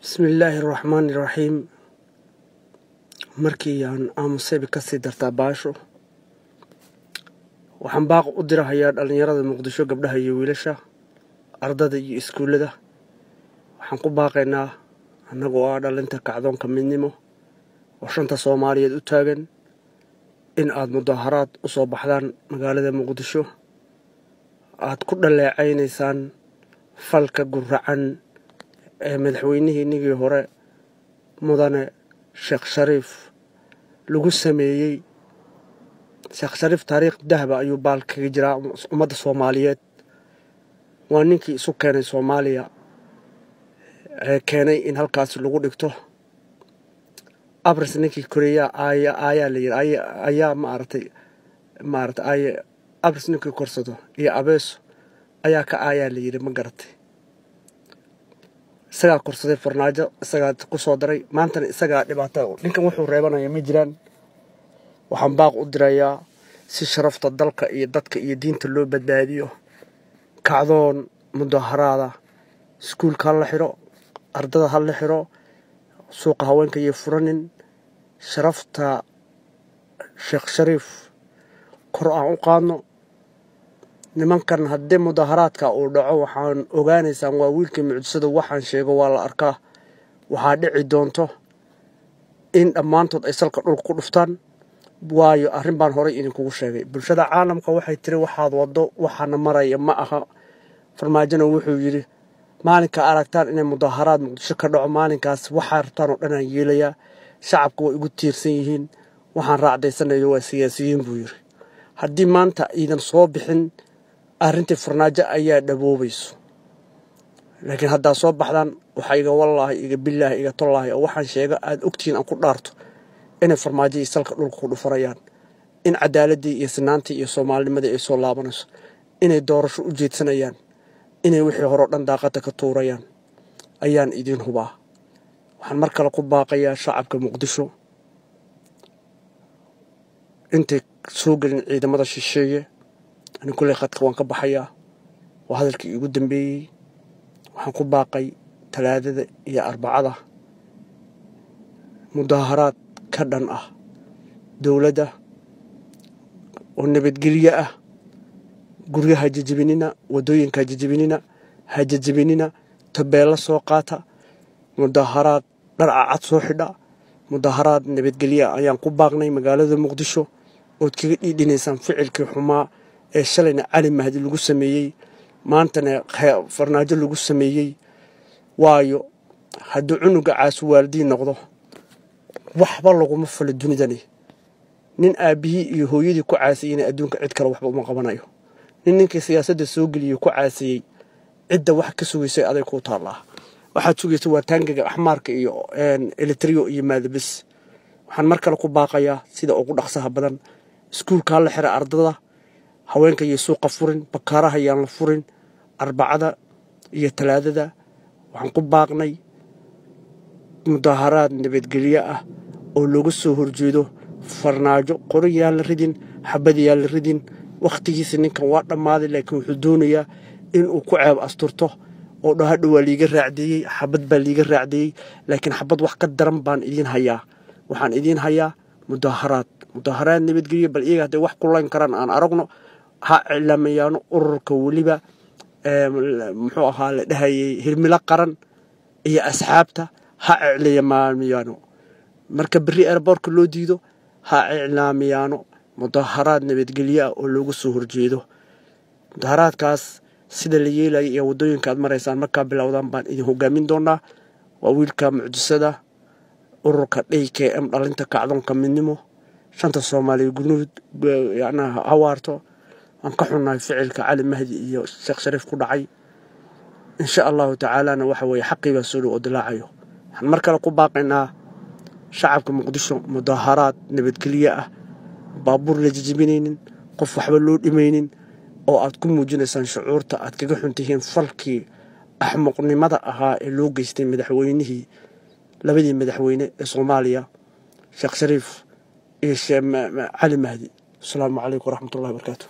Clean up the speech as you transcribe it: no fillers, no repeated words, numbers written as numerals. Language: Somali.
بسم الله الرحمن الرحيم. markii aan aamusay ka sii dartaa baasho waxaan baaq u dirahayaa dhalinyarada Muqdisho gabdhaha iyo wiilasha ardada iyo iskuulada waxaan ku baaqaynaa anagoo dhalinta kacdoonka midnimo oo shanta Soomaaliyeed u taagan in aad mudaharaad u soo baxdaan magaalada Muqdisho aad ku dhaleeceynaysan falka guracan ee madaxweynihii hore mudane Sheekh Shariif lagu sameeyay. Sheekh Shariif taariikh dahab ayuu baal kaga jiraa ummadda Soomaaliyeed waa ninkii isu keenay Soomaaliya keenay in halkaas lagu dhigto abris ninkii Korea ayaa la yiri ayaa maartay abris ninkii korsado iyo abeeso ayaa ka ayaa la yiri ma garatay isaga korsaday farnaajo isaga ku soo daray maantana isaga dhibaato ninkan wuxuu reebanayaa ma jiraan. waxaan baaq u dirayaa si sharafta dalka iyo dadka iyo diinta loo badbaadiyo kacdoon mudaharaada iskuulka la xiro ardada hal la xiro suuqa haweenka iyo furanin sharafta Sheekh Shariif kor aan u qaadno. nimankan haddii mudaharaadka uu dhaco waxaan ogaanaysaan waa wiilkii mucjisada waxaan sheego waa la arkaa waxaa dhici doonto in dhammaantood ay salka dhulka ku dhuftaan waayo arrin baan horay idinkugu sheegay. bulshada caalamka waxay tiri waxaad wado waxaana maraya ma aha. farmaajona wuxuu yiri maalinka aragtaan inay mudaharaad Muqdisho ka dhaco maalinkaas waxaa rabtaan oo dhan aan yeelayaa shacabku way igu tiirsan yihiin waxaan raacdaysanayo waa siyaasiyiin buu yiri. haddii maanta iidan soo bixin arrintii farnaajo ayaa dhaboobayso laakiin hadda soo baxdaan waxa iga wallahi iga billahi iga tollahi waxaan sheega aad ogtiin aan ku dhaarto in farmaajo salka dhulka ku dhufarayaan in cadaaladii iyo sinaantii iyo Soomaalinimadii ay soo laabanayso inay doorasho u jeedsanayaan inay wixii hore dhan daaqada ka tuurayaan ayaan idin hubaa. waxaan mar kale ku baaqayaa shacabka Muqdisho intay soo galin ciidamada shisheeye أنا كل خط خوان كبحيا وهذا الكي يقدم بي وحنكون باقي 3 يا 4 مظاهرات كردن دولة والنبت قرية قرية هاججبينينا ودوين كاججبينينا هاججبينينا تبالا سوقاتها مظاهرات درعات سوحدة مظاهرات نبت قرية أيان قباقني مقالة مقدشو وتكيد دينيسان فعل كحما shalayna cali mahdi lagu sameeyay maantana farnaajo lagu sameeyay waayo haddii cunuga caas waalidiin noqdo waxba laguma falo dunidani. nin aabihi iyo hooyadii ku caasiyeen adduunka cid kale waxba uma qabanayo. ninkii siyaasadda soo galiyay ku caasiyay cidda wax ka sugaysay aday ku taalaa waxa sugaysay waa taangiga axmaarka iyo electrio iyo maadabis. waxaan mar kale ku baaqayaa sida ugu dhaqsaha badan iskuulka la xira ardada haweenka iyo suuqa furin bakaaraha ayaan la furin arbacada iyo talaadada waxaan ku baaqnay mudaharaad nabadgelyo oo looga soo horjeedo farnaajo qoriyaan la ridin xabadiyaan la ridin waqtigiisa ninkan waa dhamaaday laakiin wuxuu doonayaa in uu ku ceeb asturto oo dhaadho waa liiga raacdiyay xabad baa liiga raacdiyay laakiin xabad wax ka daran baan idin hayaa. waxaan idin hayaa mudaharaad nabadgelyo bal iyaga hadday wax ku layn karaan aan aragno ha cilaamayaano ururka waliba muxuu ahaa la dhahayay hirmila qaran iyo asxaabta ha cilaamayaano marka bari airportka loo diido ha cilaamayaano mudaharaad nabadgelyo oo loogu soo horjeedo. mudaharaadkaas sida la yeelay iyo wadooyinka aad maraysaan marka bilowdaan baan idin hogaamin doonaa. waa wiilka mucjisada ururka DKM dhalinta kacdoonka midnimo shanta Soomaaliyeed gunud yaana hawaarto aan ka xunnahay ficilka cali mahdi iyo Sheekh Shariif ku dhacay. in sha Allah ta'ala waxa way xaqiiba soo u dilaacayo. waxaan mar kale ku baaqaynaa shacabka Muqdisho mudaharaad nabadgelyo baabuur la jijibinaynin qof waxba loo dhimaynin oo aad ku muujinaysaan shucuurta aad kaga xuntihiin falkii axmaqnimada ahaa ee loo geystay madaxweynihii labadii madaxweyne ee Soomaaliya Sheekh Shariif iyo Sheekh cali mahdi. السلام عليكم ورحمة الله وبركاته.